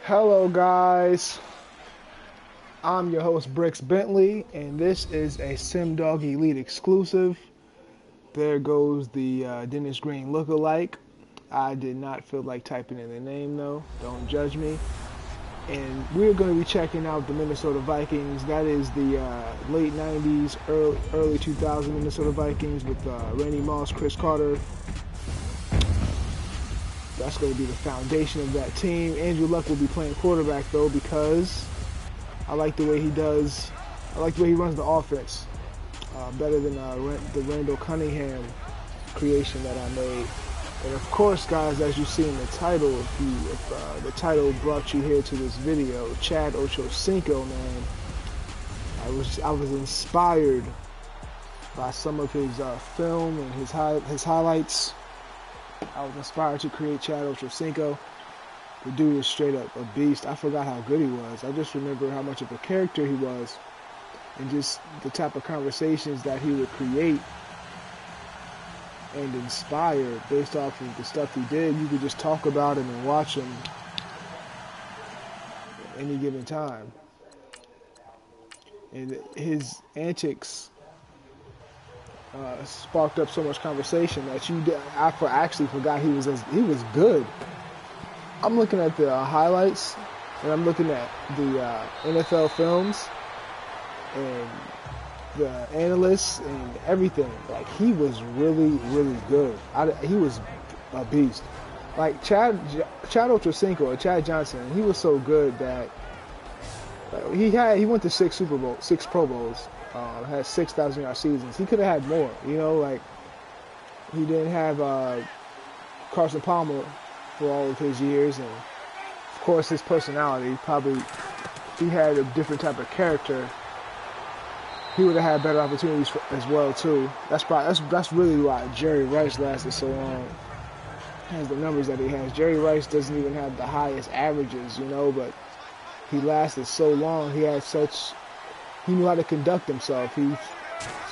Hello guys, I'm your host Brix Bently, and this is a SimDog Elite exclusive. There goes the Dennis Green lookalike. I did not feel like typing in the name though, don't judge me. And we're going to be checking out the Minnesota Vikings. That is the late 90s, early 2000s Minnesota Vikings with Randy Moss, Chris Carter. That's going to be the foundation of that team. Andrew Luck will be playing quarterback though, because I like the way he does. I like the way he runs the offense better than the Randall Cunningham creation that I made. And of course, guys, as you see in the title, if the title brought you here to this video, Chad Ochocinco, man, I was inspired by some of his film and his highlights. I was inspired to create Chad Ochocinco. The dude is straight up a beast. I forgot how good he was. I just remember how much of a character he was, and just the type of conversations that he would create and inspire based off of the stuff he did. You could just talk about him and watch him at any given time. And his antics sparked up so much conversation that I actually forgot he was good. I'm looking at the highlights, and I'm looking at the NFL films and the analysts and everything. Like, he was really, really good. He was a beast. Like Chad Ochocinco or Chad Johnson, he was so good that he went to 6 Pro Bowls. Had 6,000-yard seasons. He could have had more, like he didn't have Carson Palmer for all of his years, and of course his personality. Probably if he had a different type of character, he would have had better opportunities as well too. That's really why Jerry Rice lasted so long. He has the numbers that he has. Jerry Rice doesn't even have the highest averages, but he lasted so long. He knew how to conduct himself. He's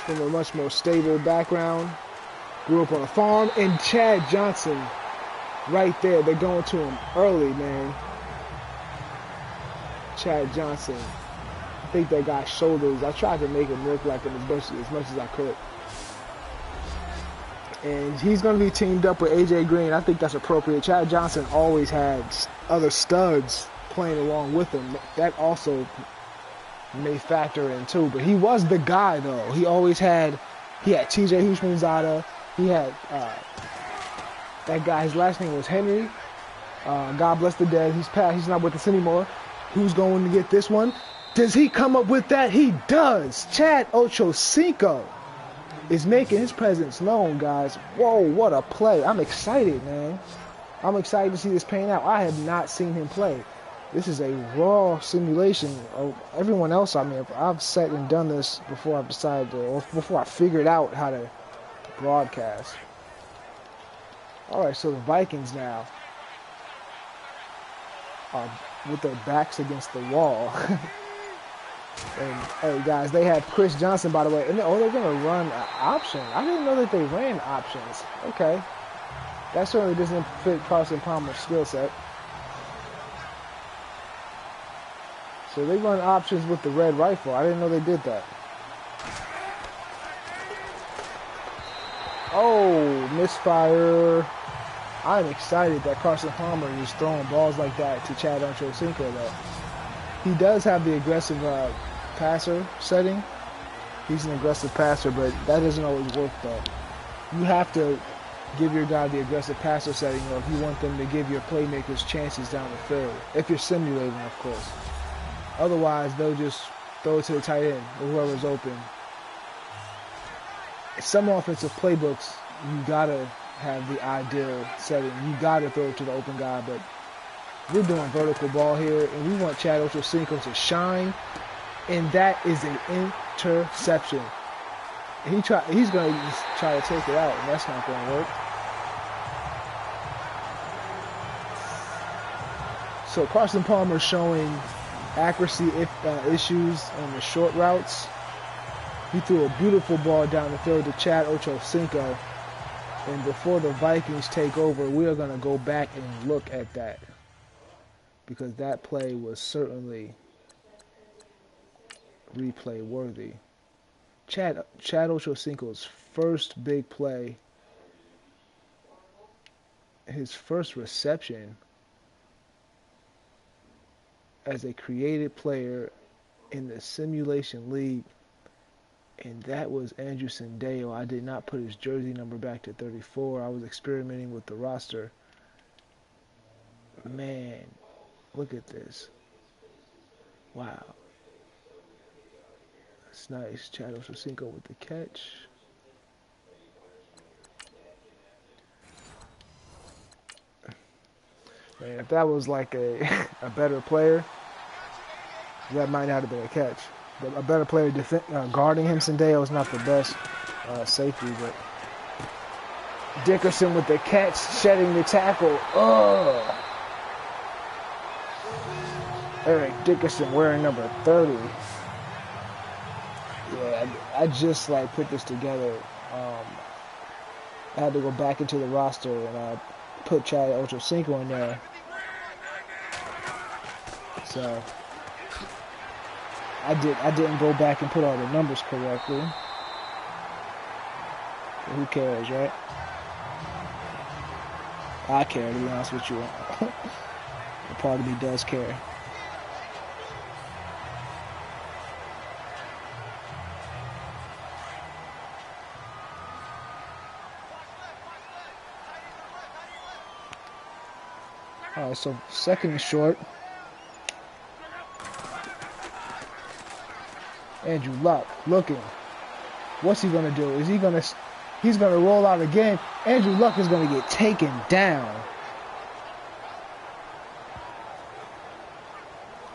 from a much more stable background. Grew up on a farm. And Chad Johnson, right there, they're going to him early, man. Chad Johnson. I think that guy's shoulders, I tried to make him look like him as much as I could. And he's going to be teamed up with AJ Green. I think that's appropriate. Chad Johnson always had other studs playing along with him. That also may factor in too, but he was the guy though. He had TJ Hushmanzada. He had that guy. His last name was Henry. God bless the dead. He's not with us anymore. Who's going to get this one? Does he come up with that? He does. Chad Ochocinco is making his presence known, guys. Whoa, what a play. I'm excited, man. I'm excited to see this paying out. I have not seen him play. This is a raw simulation of everyone else. I mean, I've sat and done this before I've decided to, or before I figured out how to broadcast. All right, so the Vikings now are with their backs against the wall. And, hey, guys, they have Chris Johnson, by the way. And, they're going to run an option. I didn't know that they ran options. Okay. That certainly doesn't fit Carson Palmer's skill set. So they run options with the red rifle. I didn't know they did that. Oh, misfire. I'm excited that Carson Palmer is throwing balls like that to Chad Ochocinco, though. He does have the aggressive passer setting. He's an aggressive passer, but that doesn't always work, though. You have to give your guy the aggressive passer setting, though, if you want them to give your playmakers chances down the field. If you're simulating, of course. Otherwise, they'll just throw it to the tight end or whoever's open. Some offensive playbooks, you gotta have the ideal setting. You gotta throw it to the open guy, but we're doing vertical ball here, and we want Chad Ochocinco to shine, and that is an interception. And he's going to try to take it out, and that's not going to work. So Carson Palmer showing accuracy issues on the short routes. He threw a beautiful ball down the field to Chad Ochocinco. And before the Vikings take over, we are going to go back and look at that. because that play was certainly replay worthy. Chad Ochocinco's first big play, his first reception as a creative player in the simulation league, and that was Andrew Sendeo. I did not put his jersey number back to 34. I was experimenting with the roster. Man, look at this. Wow. That's nice. Chad Ochocinco with the catch. Man, if that was like a better player, that might not have been a catch. But a better player guarding him, Sendeo, is not the best safety. But Dickerson with the catch, shedding the tackle. Ugh. Eric Dickerson wearing number 30. Yeah, I just like put this together. I had to go back into the roster and put Chad Ochocinco in there. So I didn't go back and put all the numbers correctly. But who cares, right? I care, to be honest with you. A part of me does care. All right, so second and short. Andrew Luck looking. What's he gonna do? He's gonna roll out again. Andrew Luck is gonna get taken down.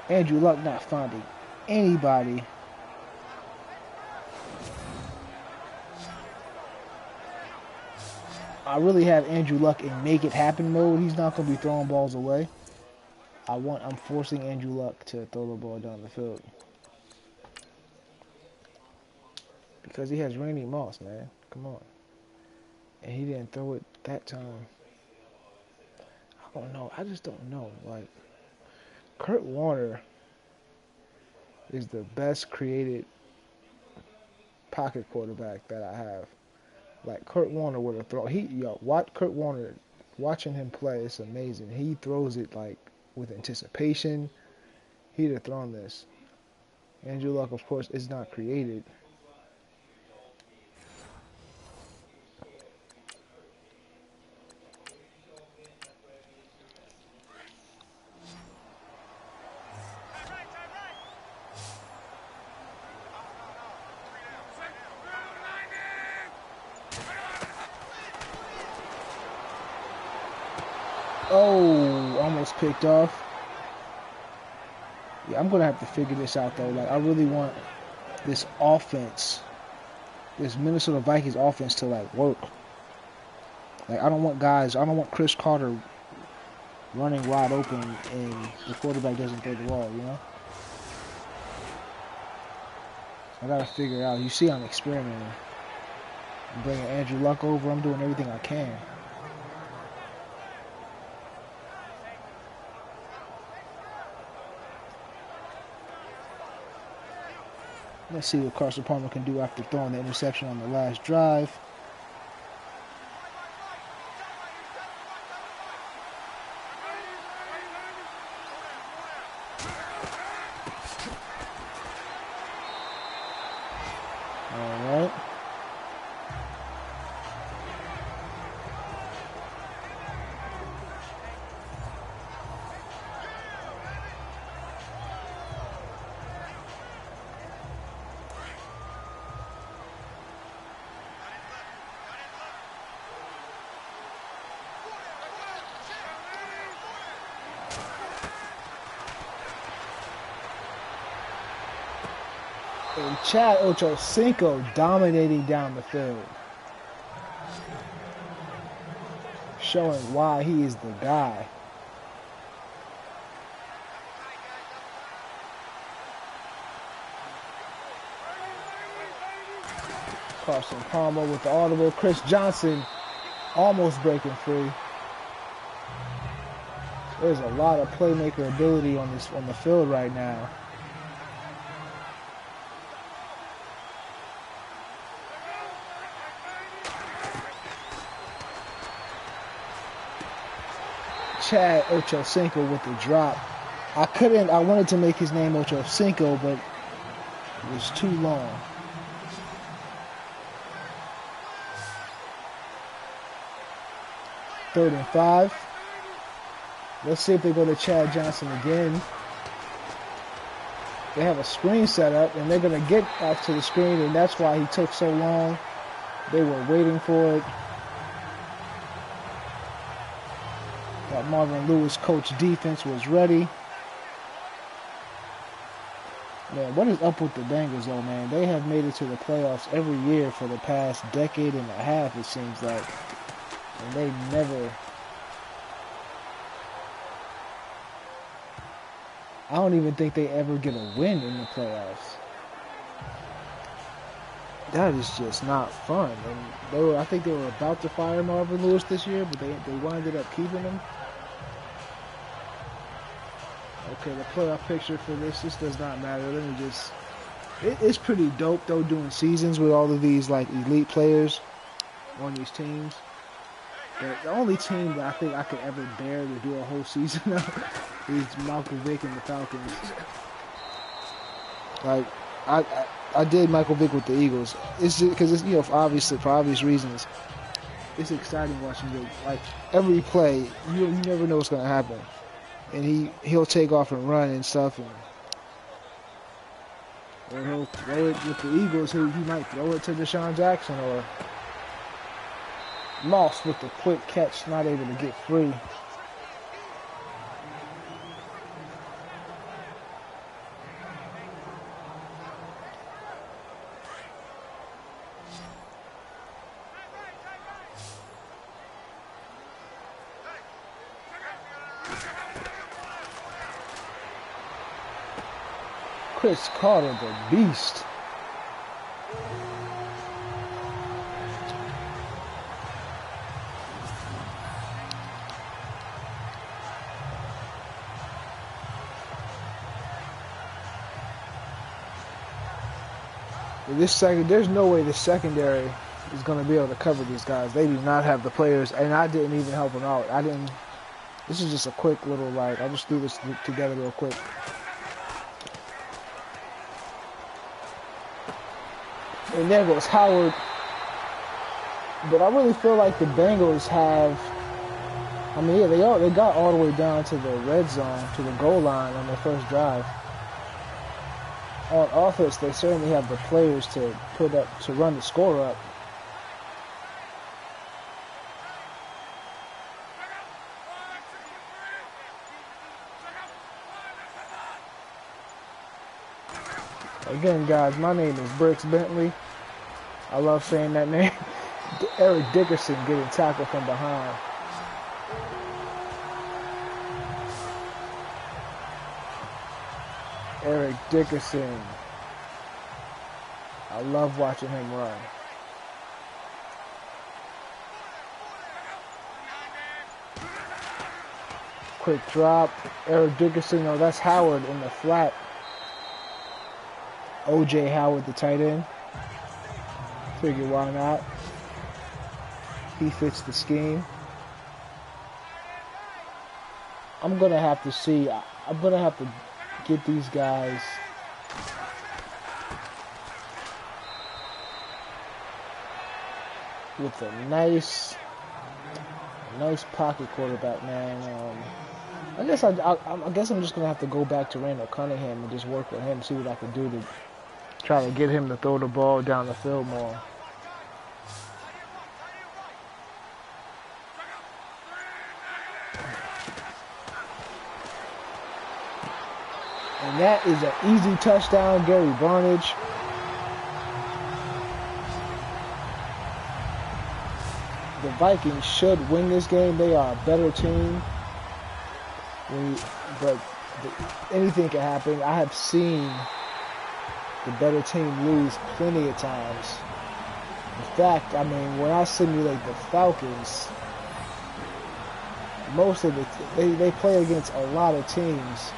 Andrew Luck not finding anybody. I really have Andrew Luck in make it happen mode. He's not gonna be throwing balls away. I'm forcing Andrew Luck to throw the ball down the field. Because he has Randy Moss, man. Come on. And he didn't throw it that time. I don't know. I just don't know. Like, Kurt Warner is the best created pocket quarterback that I have. Like, Kurt Warner would have thrown. Kurt Warner, watching him play, it's amazing. He throws it, like, with anticipation. He'd have thrown this. Andrew Luck, of course, is not created. Oh, almost picked off. Yeah, I'm going to have to figure this out, though. Like, I really want this offense, this Minnesota Vikings offense to, like, work. Like, I don't want Chris Carter running wide open and the quarterback doesn't throw the ball, you know? I got to figure it out. You see I'm experimenting. I'm bringing Andrew Luck over. I'm doing everything I can. Let's see what Carson Palmer can do after throwing the interception on the last drive. All right. And Chad Ochocinco dominating down the field. Showing why he is the guy. Carson Palmer with the audible. Chris Johnson almost breaking free. There's a lot of playmaker ability on the field right now. Chad Ochocinco with the drop. I wanted to make his name Ochocinco, but it was too long. Third and 5. Let's see if they go to Chad Johnson again. They have a screen set up, and they're going to get off to the screen, and that's why he took so long. They were waiting for it. That Marvin Lewis coach defense was ready. Man, what is up with the Bengals, though, man? They have made it to the playoffs every year for the past decade and a half, it seems like. And they never... I don't even think they ever get a win in the playoffs. That is just not fun. And I think they were about to fire Marvin Lewis this year, but they winded up keeping him. Okay, the playoff picture for this does not matter. Let me just... It's pretty dope, though, doing seasons with all of these, like, elite players on these teams. But the only team that I think I could ever bear to do a whole season of is Michael Vick and the Falcons. Like, I did Michael Vick with the Eagles. It's just because it's, you know, for obvious reasons. It's exciting watching Vick. Like, every play, you never know what's gonna happen, and he'll take off and run and stuff, or he'll throw it with the Eagles. He might throw it to Deshaun Jackson, or Moss with the quick catch, not able to get free. Chris Carter, the beast. There's no way the secondary is going to be able to cover these guys. They do not have the players, and I didn't even help them out. This is just a quick little, like, I just threw this together real quick. And there goes Howard. But I really feel like the Bengals have, I mean, yeah, they got all the way down to the red zone, to the goal line on their first drive. On offense, they certainly have the players to run the score up. Again, guys, my name is Brix Bently. I love saying that name. Eric Dickerson getting tackled from behind. Eric Dickerson. I love watching him run. Quick drop. Eric Dickerson. Oh, that's Howard in the flat. O.J. Howard, the tight end. Figure why not. He fits the scheme. I'm going to have to see. I'm going to have to get these guys with a nice pocket quarterback, man. I guess I'm just going to have to go back to Randall Cunningham and just work with him, see what I can do to try to get him to throw the ball down the field more. And that is an easy touchdown, Gary Barnage. The Vikings should win this game. They are a better team. But anything can happen. I have seen the better team lose plenty of times. In fact, I mean, when I simulate the Falcons most of they play against a lot of teams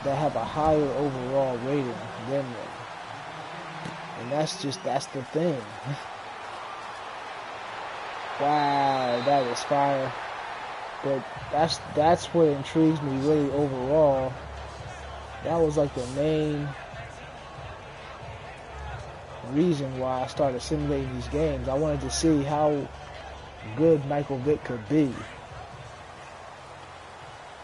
that have a higher overall rating than them. And that's the thing. Wow, that is fire. But that's what intrigues me really overall. That was like the main reason why I started simulating these games. I wanted to see how good Michael Vick could be.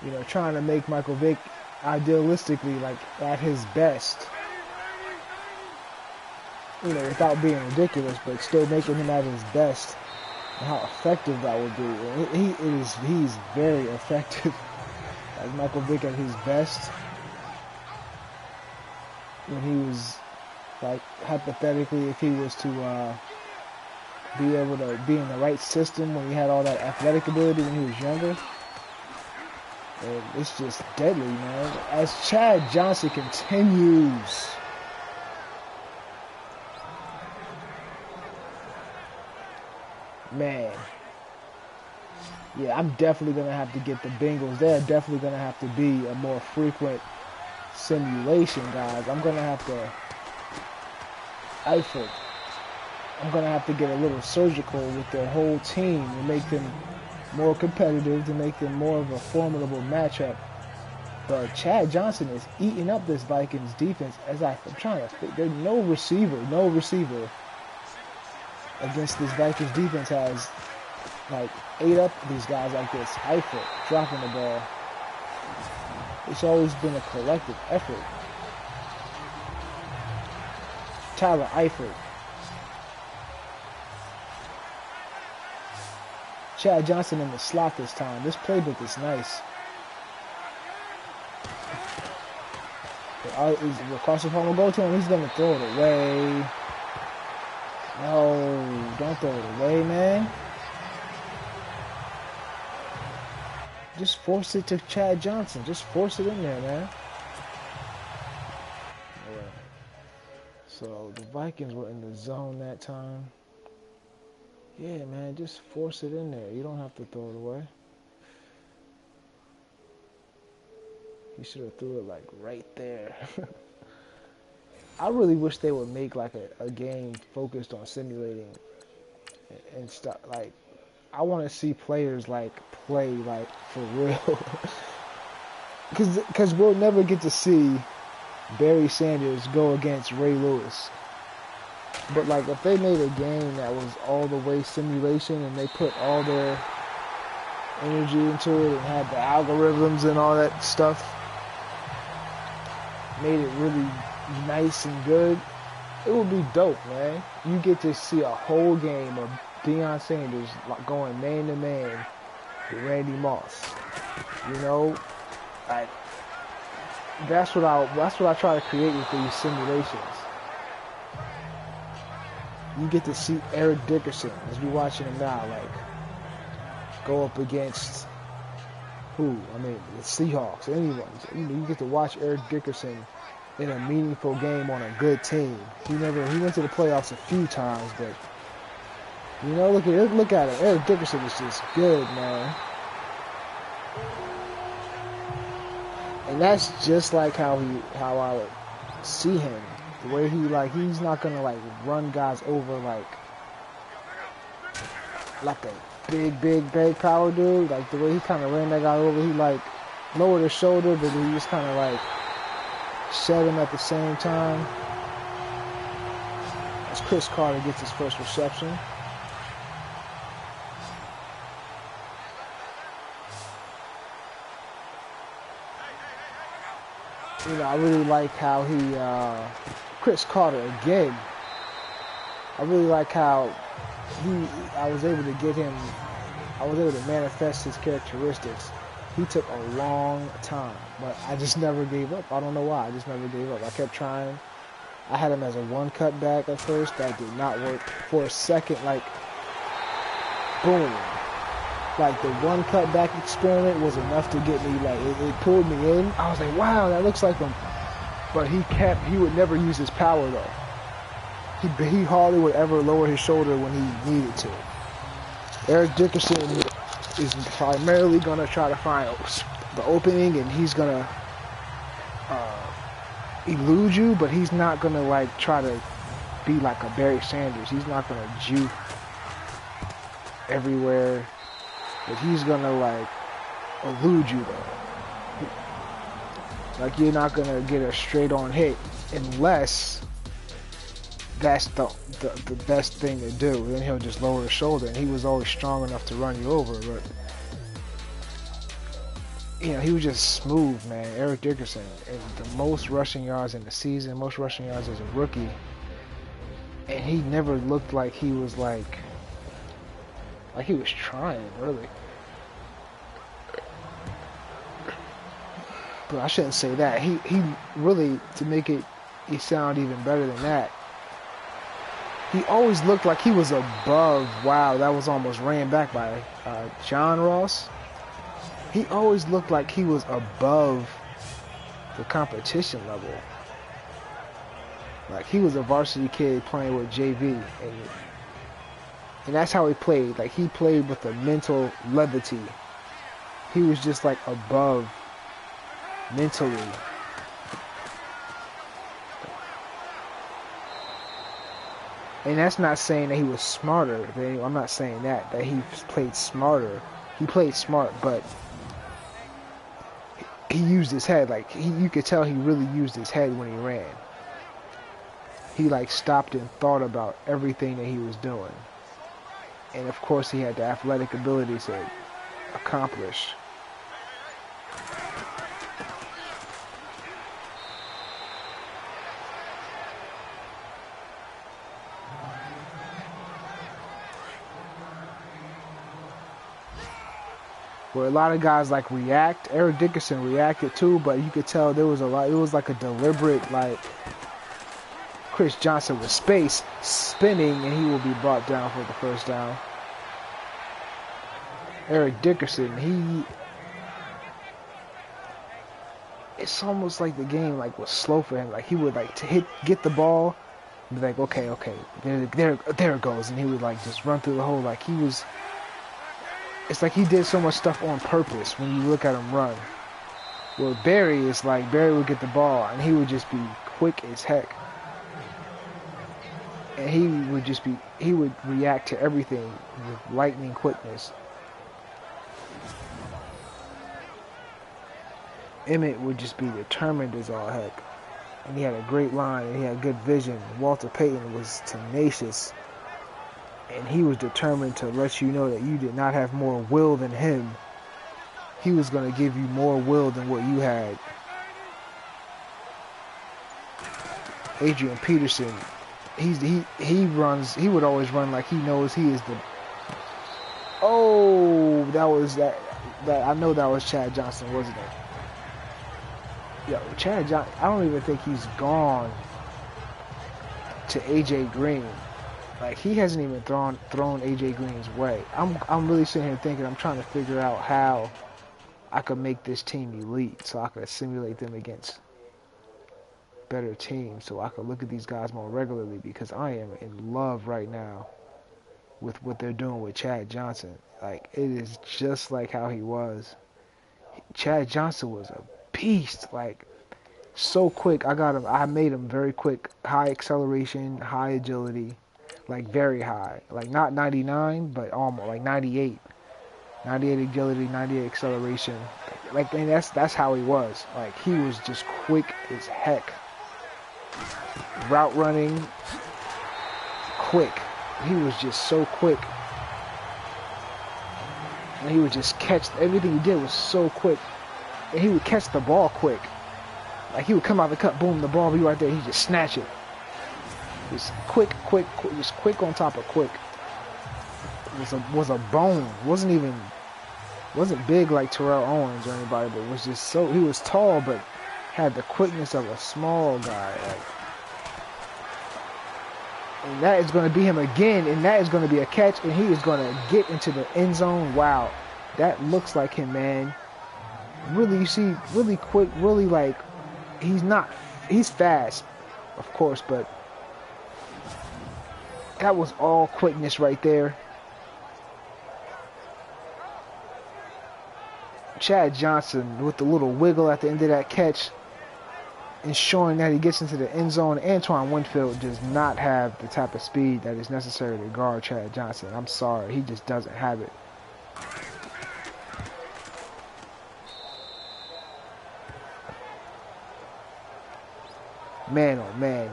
You know, trying to make Michael Vick idealistically like at his best. You know, without being ridiculous, but still making him at his best. And how effective that would be. He's very effective. Like Michael Vick at his best. When he was, like, hypothetically, if he was to be able to be in the right system when he had all that athletic ability when he was younger. And it's just deadly, man. As Chad Johnson continues. Man. Yeah, I'm definitely going to have to get the Bengals. They're definitely going to have to be a more frequent simulation, guys. I'm going to have to... Eifert. I'm going to have to get a little surgical with their whole team to make them more competitive, to make them more of a formidable matchup. But Chad Johnson is eating up this Vikings defense. As I'm trying to think, there's no receiver against this Vikings defense has like ate up these guys like this. Eifert dropping the ball. It's always been a collective effort. Tyler Eifert. Chad Johnson in the slot this time. This playbook is nice. Is Carson Palmer go to him? He's going to throw it away. No, don't throw it away, man. Just force it to Chad Johnson. Just force it in there, man. Yeah. So the Vikings were in the zone that time. Yeah, man, just force it in there. You don't have to throw it away. You should have threw it like right there. I really wish they would make like a game focused on simulating and stuff. Like, I want to see players like play like for real. Because we'll never get to see Barry Sanders go against Ray Lewis. But like if they made a game that was all the way simulation and they put all their energy into it and had the algorithms and all that stuff, made it really nice and good, it would be dope, man. You get to see a whole game of Deion Sanders going man to man with Randy Moss. You know, like that's what I try to create with these simulations. You get to see Eric Dickerson, as we're watching him now, like go up against who? I mean, the Seahawks, anyone. You get to watch Eric Dickerson in a meaningful game on a good team. He went to the playoffs a few times, but you know, look at him. Eric Dickerson is just good, man. And that's just like how I would see him. The way he's not gonna like run guys over like a big power dude. Like the way he kind of ran that guy over, he like lowered his shoulder, but he just kind of like shed him at the same time. As Chris Carter gets his first reception. You know, I really like how Chris Carter again. I really like how I was able to manifest his characteristics. He took a long time, but I just never gave up. I don't know why. I just never gave up. I kept trying. I had him as a one cut back at first. That did not work. For a second, like, boom. Like, the one cut back experiment was enough to get me, like, it pulled me in. I was like, wow, that looks like him. But he would never use his power, though. He hardly would ever lower his shoulder when he needed to. Eric Dickerson is primarily gonna try to find the opening, and he's gonna elude you, but he's not gonna like try to be like a Barry Sanders. He's not gonna juke everywhere, but he's gonna like elude you though. Like you're not gonna get a straight on hit unless that's the best thing to do. Then he'll just lower his shoulder, and he was always strong enough to run you over. But you know, he was just smooth, man. Eric Dickerson, the most rushing yards in the season, most rushing yards as a rookie, and he never looked like he was like he was trying really. But I shouldn't say that. He really, to make it sound even better than that, he always looked like he was above. Wow, that was almost ran back by John Ross. He always looked like he was above the competition level. Like he was a varsity kid playing with JV, and that's how he played. Like he played with a mental levity. He was just like above mentally. And that's not saying that he was smarter. I'm not saying that he played smarter. He played smart, but he used his head. Like you could tell he really used his head when he ran. He like stopped and thought about everything that he was doing. And of course he had the athletic ability to accomplish. Where a lot of guys like react. Eric Dickerson reacted too, but you could tell there was a lot. It was like a deliberate, like Chris Johnson with space spinning, and he will be brought down for the first down. Eric Dickerson, it's almost like the game like was slow for him. Like he would like to get the ball, and be like, okay, there it goes, and he would like just run through the hole. Like he was. It's like he did so much stuff on purpose when you look at him run. Well, Barry is like, Barry would get the ball and he would just be quick as heck. And he would react to everything with lightning quickness. Emmett would just be determined as all heck. And he had a great line and he had good vision. Walter Payton was tenacious. And he was determined to let you know that you did not have more will than him. He was going to give you more will than what you had. Adrian Peterson, he would always run like he knows he is the... Oh, that I know that was Chad Johnson, wasn't it? Yo, Chad Johnson, I don't even think he's gone to AJ Green. Like, he hasn't even thrown AJ Green's way. I'm really sitting here thinking, I'm trying to figure out how I could make this team elite so I could assimilate them against better teams, so I could look at these guys more regularly, because I am in love right now with what they're doing with Chad Johnson. Like, it is just like how he was. Chad Johnson was a beast, like, so quick. I made him very quick. High acceleration, high agility. Like very high, like not 99, but almost like 98. 98 agility, 98 acceleration. Like, and that's how he was. Like, he was just quick as heck. Route running, quick. He was just so quick. And he would just catch, everything he did was so quick. And he would catch the ball quick. Like, he would come out of the cut, boom, the ball would be right there, he'd just snatch it. Just quick, just quick on top of quick. It was a bone. Wasn't big like Terrell Owens or anybody, but was just so, he was tall but had the quickness of a small guy. Like, and that is going to be him again, and that is going to be a catch, and he is going to get into the end zone. Wow, that looks like him, man. Really, you see, really quick, really like, he's fast, of course, but that was all quickness right there. Chad Johnson with the little wiggle at the end of that catch, ensuring that he gets into the end zone. Antoine Winfield does not have the type of speed that is necessary to guard Chad Johnson. I'm sorry, he just doesn't have it. Man, oh man,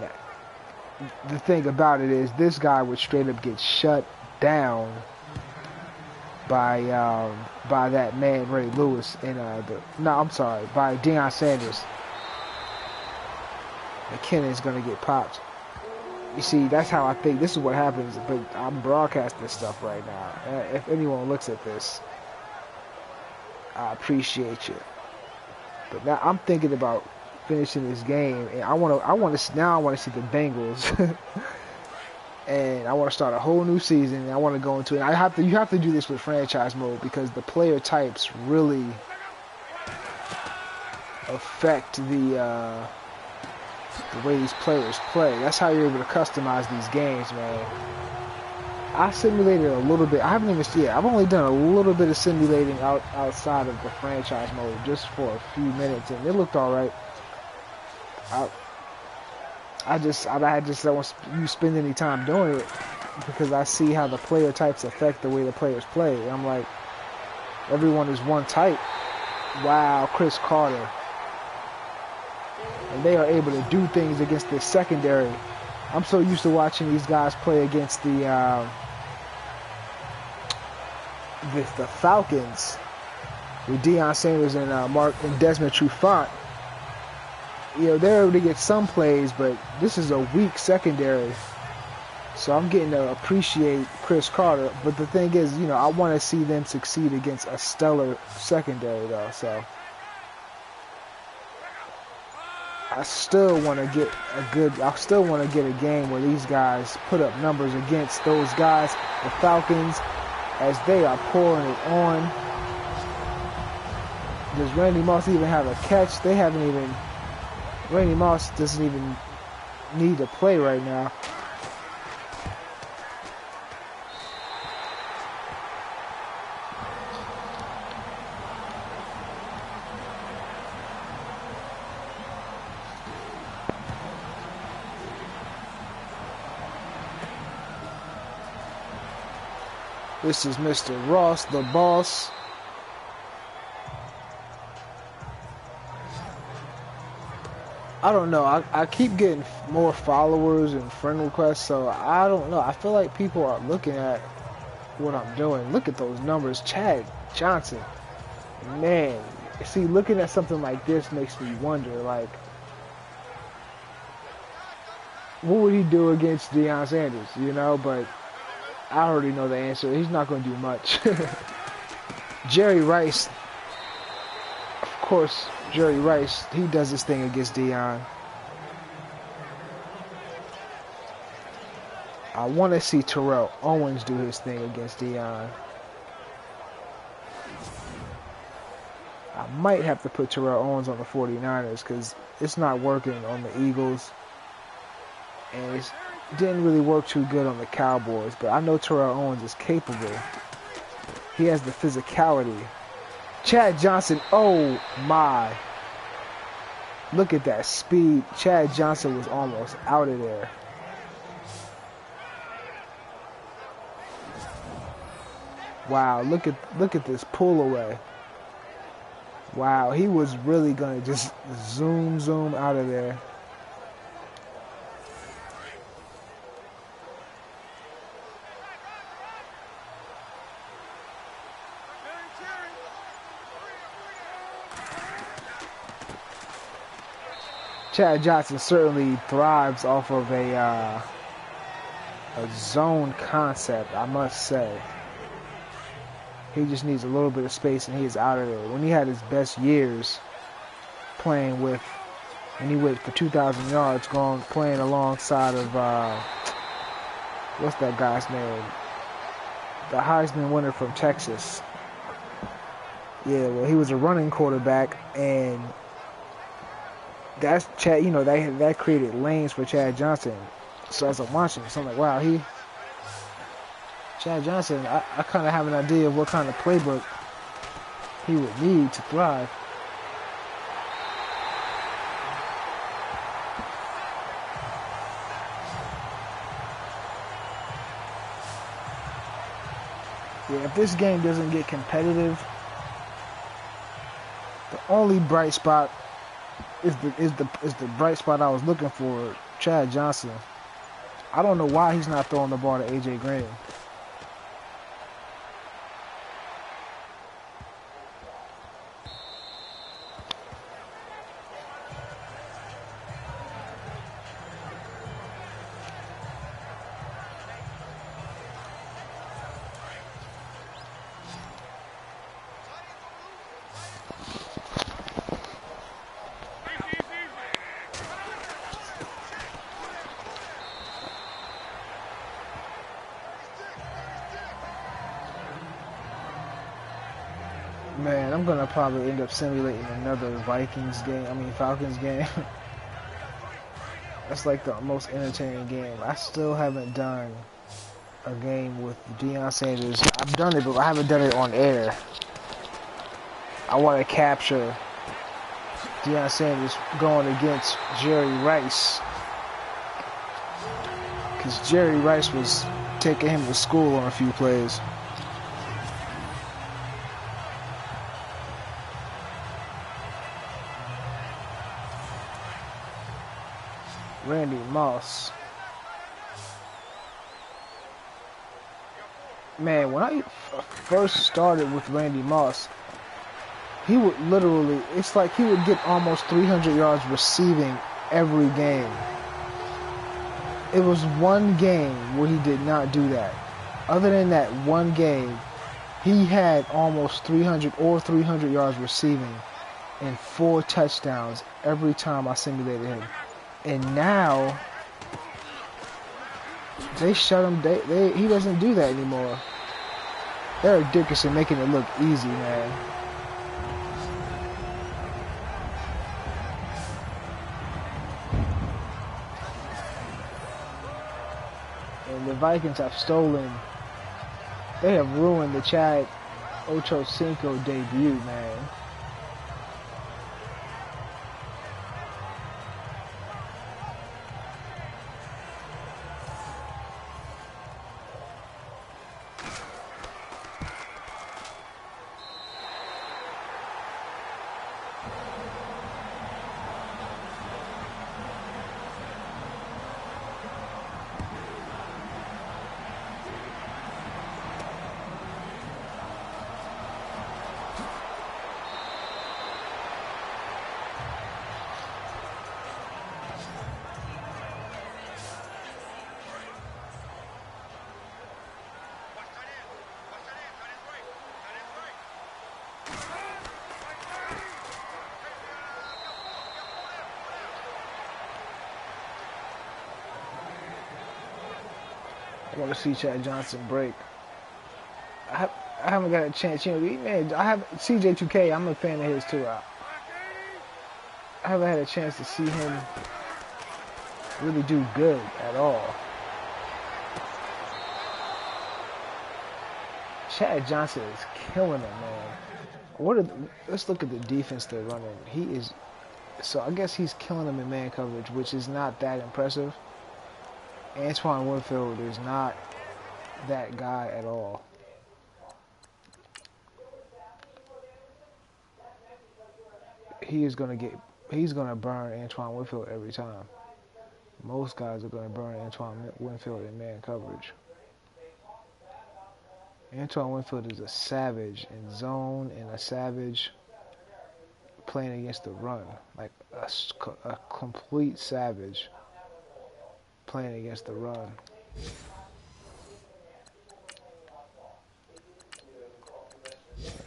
the thing about it is this guy would straight up get shut down by that man Ray Lewis and by Deion Sanders. McKinnon's gonna get popped. You see, that's how I think. This is what happens. But I'm broadcasting this stuff right now. If anyone looks at this, I appreciate you. But now I'm thinking about finishing this game, and I want to see the Bengals, and I want to start a whole new season. And I want to go into it. You have to do this with franchise mode because the player types really affect the way these players play. That's how you're able to customize these games, man. I simulated a little bit. I haven't even seen it. I've only done a little bit of simulating outside of the franchise mode, just for a few minutes, and it looked all right. I just don't want you spend any time doing it because I see how the player types affect the way the players play. And I'm like, everyone is one type. Wow, Chris Carter. And they are able to do things against the secondary. I'm so used to watching these guys play against the Falcons with Deion Sanders and Desmond Trufant. You know, they're able to get some plays, but this is a weak secondary. So I'm getting to appreciate Chris Carter. But the thing is, you know, I want to see them succeed against a stellar secondary, though. So I still want to get a game where these guys put up numbers against those guys, the Falcons, as they are pouring it on. Does Randy Moss even have a catch? Randy Moss doesn't even need to play right now. This is Mr. Ross, the boss. I don't know. I keep getting more followers and friend requests, so I don't know. I feel like people are looking at what I'm doing. Look at those numbers. Chad Johnson. Man. See, looking at something like this makes me wonder, like, what would he do against Deion Sanders, you know? But I already know the answer. He's not going to do much. Jerry Rice. Of course, Jerry Rice, he does this thing against Deion. I want to see Terrell Owens do his thing against Deion. I might have to put Terrell Owens on the 49ers because it's not working on the Eagles. And it didn't really work too good on the Cowboys. But I know Terrell Owens is capable. He has the physicality. Chad Johnson, oh my. Look at that speed. Chad Johnson was almost out of there. Wow, look at this pull away. Wow, he was really going to just zoom out of there. Chad Johnson certainly thrives off of a zone concept, I must say. He just needs a little bit of space and he is out of there. When he had his best years playing with, and he went for 2,000 yards playing alongside of, what's that guy's name? The Heisman winner from Texas. Yeah, well, he was a running quarterback, and that's Chad, you know, that created lanes for Chad Johnson. So as I'm watching, so I'm like, wow, Chad Johnson, I kind of have an idea of what kind of playbook he would need to thrive. Yeah, if this game doesn't get competitive, the only bright spot is the bright spot I was looking for, Chad Johnson. I don't know why he's not throwing the ball to AJ Green. Man, I'm gonna probably end up simulating another Falcons game. That's like the most entertaining game. I still haven't done a game with Deion Sanders. I've done it, but I haven't done it on air. I want to capture Deion Sanders going against Jerry Rice, because Jerry Rice was taking him to school on a few plays. Randy Moss. Man, when I first started with Randy Moss, he would literally, it's like he would get almost 300 yards receiving every game. It was one game where he did not do that. Other than that one game, he had almost 300 yards receiving and 4 touchdowns every time I simulated him. And now they shut him. He doesn't do that anymore. Eric Dickerson making it look easy, man. And the Vikings have stolen. They have ruined the Chad Ochocinco debut, man. I want to see Chad Johnson break. I haven't got a chance. Man, I have CJ2K. I'm a fan of his too. I haven't had a chance to see him really do good at all. Chad Johnson is killing it, man. Let's look at the defense they're running. He is. So I guess he's killing them in man coverage, which is not that impressive. Antoine Winfield is not that guy at all. He's gonna burn Antoine Winfield every time. Most guys are gonna burn Antoine Winfield in man coverage. Antoine Winfield is a savage in zone and a savage playing against the run. Like a complete savage playing against the run.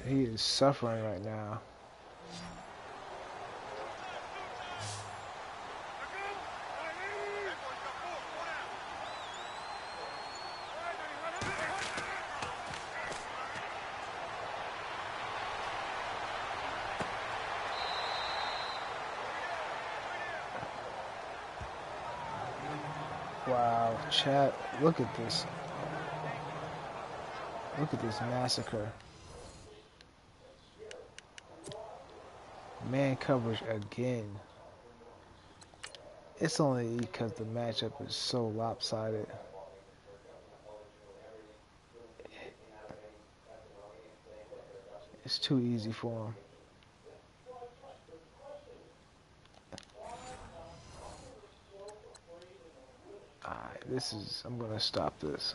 He is suffering right now. Wow, chat, look at this. Look at this massacre. Man coverage again. It's only because the matchup is so lopsided. It's too easy for him. Alright, I'm gonna stop this.